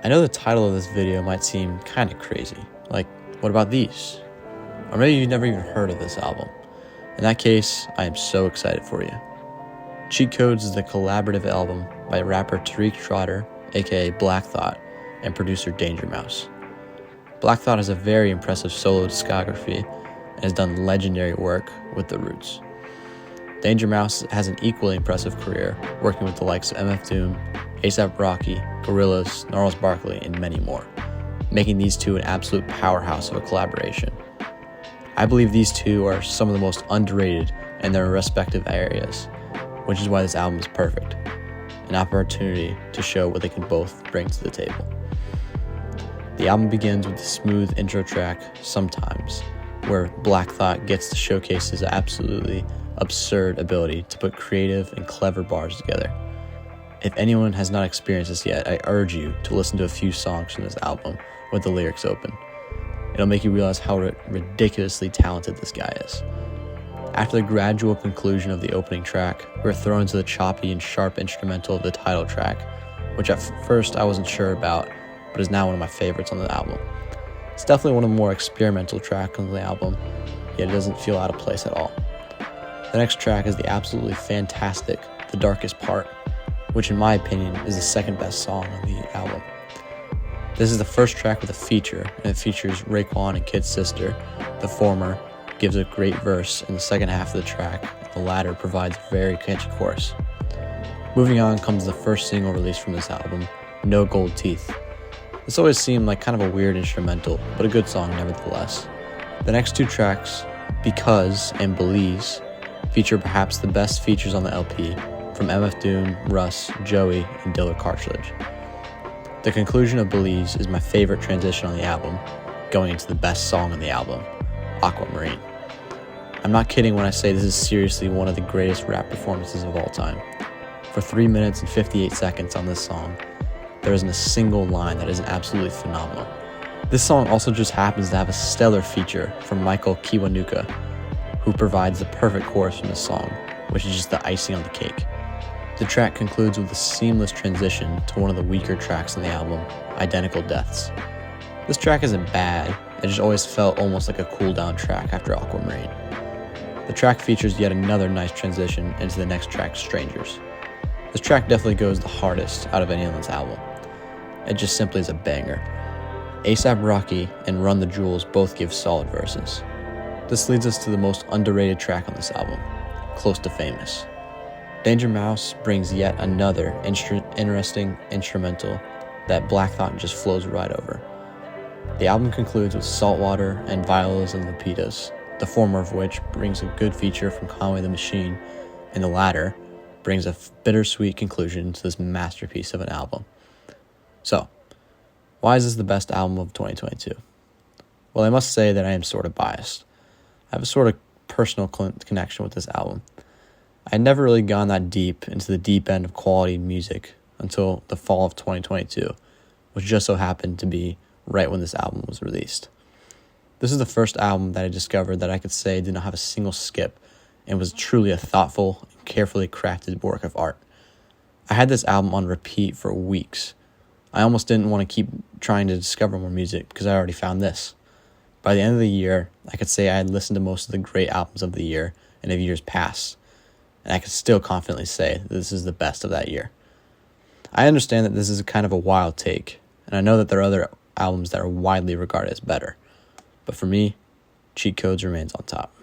I know the title of this video might seem kind of crazy, like, what about these? Or maybe you've never even heard of this album. In that case, I am so excited for you. Cheat Codes is the collaborative album by rapper Tariq Trotter, aka Black Thought, and producer Danger Mouse. Black Thought has a very impressive solo discography and has done legendary work with The Roots. Danger Mouse has an equally impressive career, working with the likes of MF Doom, A$AP Rocky, Gorillaz, Gnarls Barkley, and many more, making these two an absolute powerhouse of a collaboration. I believe these two are some of the most underrated in their respective areas, which is why this album is perfect, an opportunity to show what they can both bring to the table. The album begins with the smooth intro track, Sometimes, where Black Thought gets to showcase his absolutely absurd ability to put creative and clever bars together. If anyone has not experienced this yet, I urge you to listen to a few songs from this album with the lyrics open. It'll make you realize how ridiculously talented this guy is. After the gradual conclusion of the opening track, we're thrown into the choppy and sharp instrumental of the title track, which at first I wasn't sure about, but is now one of my favorites on the album. It's definitely one of the more experimental tracks on the album, yet it doesn't feel out of place at all. The next track is the absolutely fantastic The Darkest Part, which in my opinion is the second best song on the album. This is the first track with a feature, and it features Raekwon and Kid's sister. The former gives a great verse in the second half of the track, and the latter provides a very catchy chorus. Moving on comes the first single released from this album, No Gold Teeth. This always seemed like kind of a weird instrumental, but a good song nevertheless. The next two tracks, Because and Belize, feature perhaps the best features on the LP from MF Doom, Russ, Joey, and Dilla Cartridge. The conclusion of Belize is my favorite transition on the album, going into the best song on the album, Aquamarine. I'm not kidding when I say this is seriously one of the greatest rap performances of all time. For 3 minutes and 58 seconds on this song, there isn't a single line that isn't absolutely phenomenal. This song also just happens to have a stellar feature from Michael Kiwanuka, who provides the perfect chorus from the song, which is just the icing on the cake. The track concludes with a seamless transition to one of the weaker tracks on the album, Identical Deaths. This track isn't bad, it just always felt almost like a cool down track after Aquamarine. The track features yet another nice transition into the next track, Strangers. This track definitely goes the hardest out of any on this album. It just simply is a banger. A$AP Rocky and Run the Jewels both give solid verses. This leads us to the most underrated track on this album, Close to Famous. Danger Mouse brings yet another interesting instrumental that Black Thought just flows right over. The album concludes with Saltwater and Violas and Lupitas, the former of which brings a good feature from Conway the Machine, and the latter brings a bittersweet conclusion to this masterpiece of an album. So, why is this the best album of 2022? Well, I must say that I am sort of biased. I have a sort of personal connection with this album. I had never really gone that deep into the deep end of quality music until the fall of 2022, which just so happened to be right when this album was released. This is the first album that I discovered that I could say did not have a single skip and was truly a thoughtful and carefully crafted work of art. I had this album on repeat for weeks. I almost didn't want to keep trying to discover more music because I already found this. By the end of the year, I could say I had listened to most of the great albums of the year and of years past, and I could still confidently say that this is the best of that year. I understand that this is kind of a wild take, and I know that there are other albums that are widely regarded as better, but for me, Cheat Codes remains on top.